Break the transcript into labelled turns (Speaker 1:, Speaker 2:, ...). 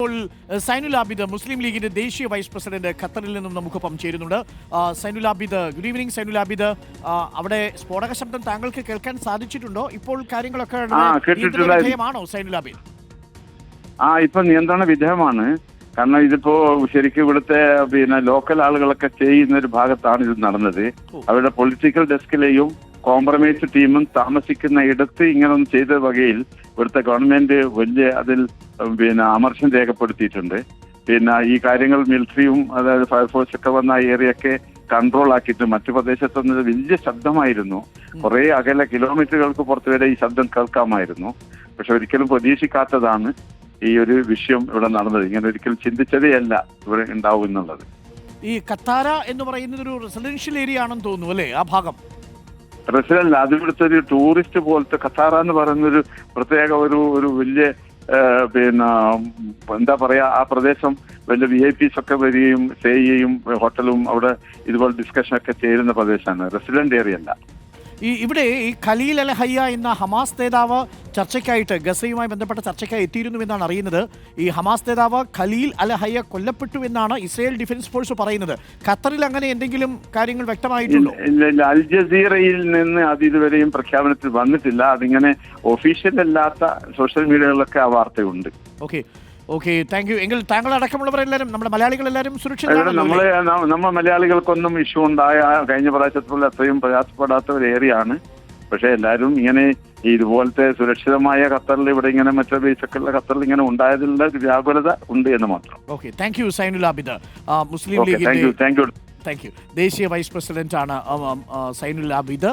Speaker 1: ഇപ്പോൾ സൈനുൽ ആബിദ് മുസ്ലിം ലീഗിന്റെ ദേശീയ വൈസ് പ്രസിഡന്റ് ഖത്തറിൽ നിന്നും നമുക്കൊപ്പം ചേരുന്നുണ്ട്. Zainul Abid, good evening Zainul Abid. അവിടെ സ്ഫോടക ശബ്ദം താങ്കൾക്ക് കേൾക്കാൻ സാധിച്ചിട്ടുണ്ടോ? ഇപ്പോൾ കാര്യങ്ങളൊക്കെ വിധേയമാണോ സൈനുൽ ആബിദ്?
Speaker 2: ഇപ്പൊ നിയന്ത്രണ വിധേയമാണ്. കാരണം ഇതിപ്പോ ശരിക്കും ഇവിടുത്തെ ലോക്കൽ ആളുകളൊക്കെ ചെയ്യുന്ന ഒരു ഭാഗത്താണ് ഇത് നടന്നത്. അവരുടെ പൊളിറ്റിക്കൽ ഡെസ്കിലെയും കോംപ്രമൈസ് ടീമും താമസിക്കുന്ന ഇടത്ത് ഇങ്ങനൊന്നും ചെയ്ത വകയിൽ ഇവിടുത്തെ ഗവൺമെന്റ് വലിയ അതിൽ അമർഷം രേഖപ്പെടുത്തിയിട്ടുണ്ട്. ഈ കാര്യങ്ങൾ മിലിറ്ററിയും അതായത് ഫയർഫോഴ്സ് ഒക്കെ വന്ന ഏരിയയൊക്കെ കൺട്രോൾ ആക്കിയിട്ട് മറ്റു പ്രദേശത്തൊന്നും വലിയ ശബ്ദമായിരുന്നു. കുറെ അകലെ കിലോമീറ്ററുകൾക്ക് പുറത്ത് വരെ ഈ ശബ്ദം കേൾക്കാമായിരുന്നു. പക്ഷെ ഒരിക്കലും പ്രതീക്ഷിക്കാത്തതാണ് ഈ ഒരു വിഷയം ഇവിടെ നടന്നത്. ഇങ്ങനെ ഒരിക്കലും ചിന്തിച്ചതേ അല്ല ഇവിടെ ഉണ്ടാവും എന്നുള്ളത്.
Speaker 1: ഈ ഖത്താര എന്ന് പറയുന്നത് ഒരു റെസിഡൻഷ്യൽ ഏരിയ ആണെന്ന് തോന്നുന്നു അല്ലേ? ആ ഭാഗം
Speaker 2: റെസിഡന്റ് അത് ഇവിടുത്തെ ഒരു ടൂറിസ്റ്റ് പോലത്തെ ഖത്താര എന്ന് പറയുന്നൊരു പ്രത്യേക ഒരു വലിയ എന്താ പറയാ, ആ പ്രദേശം വലിയ VIPs ഒക്കെ വരികയും സ്റ്റേ ചെയ്യുകയും ഹോട്ടലും അവിടെ ഇതുപോലെ ഡിസ്കഷൻ ഒക്കെ ചേരുന്ന പ്രദേശമാണ്, റെസിഡന്റ് ഏരിയ അല്ല.
Speaker 1: ഇവിടെ ഈ ഖലീൽ അൽ ഹയ്യ എന്ന ഹമാസ് നേതാവ് ചർച്ചയ്ക്കായിട്ട് ഗസയുമായി ബന്ധപ്പെട്ട ചർച്ചയ്ക്കായി എത്തിയിരുന്നു എന്നാണ് അറിയുന്നത്. ഈ ഹമാസ് നേതാവ് ഖലീൽ അൽ ഹയ്യ കൊല്ലപ്പെട്ടു എന്നാണ് ഇസ്രായേൽ ഡിഫൻസ് ഫോഴ്സ് പറയുന്നത്. ഖത്തറിൽ അങ്ങനെ എന്തെങ്കിലും കാര്യങ്ങൾ വ്യക്തമായിട്ടുണ്ടോ?
Speaker 2: ഇല്ല, അൽ ജസീറയിൽ നിന്ന് അത് ഇതുവരെയും പ്രഖ്യാപനത്തിൽ വന്നിട്ടില്ല. അതിങ്ങനെ ഒഫീഷ്യൽ അല്ലാത്ത സോഷ്യൽ മീഡിയകളിലൊക്കെ ആ വാർത്തയുണ്ട്.
Speaker 1: Okay, thank you. എങ്കിൽ താങ്കൾ അടക്കമുള്ളവരെല്ലാവരും, നമ്മുടെ മലയാളികളെല്ലാവരും സുരക്ഷിതരാണ്.
Speaker 2: നമ്മൾ മലയാളികൾക്കൊന്നും ഇഷ്യൂ ഉണ്ടായ കഴിഞ്ഞ പ്രാവശ്യത്തുള്ള അത്രയും പ്രയാസപ്പെടാത്ത ഒരു ഏരിയയാണ്. പക്ഷെ എല്ലാവരും ഇങ്ങനെ ഇതുപോലത്തെ സുരക്ഷിതമായ ഖത്തറിൽ ഇവിടെ ഇങ്ങനെ മറ്റേ ബേസൊക്കെ ഉള്ള ഖത്തറിൽ ഇങ്ങനെ ഉണ്ടായതിലുള്ള വ്യാകുലത ഉണ്ട് എന്ന് മാത്രം.
Speaker 1: Okay, thank you Zainul Abid. Muslim ലീഗിന്റെ ദേശീയ വൈസ് പ്രസിഡന്റ് ആണ് സൈനുൽ ആബിദ്.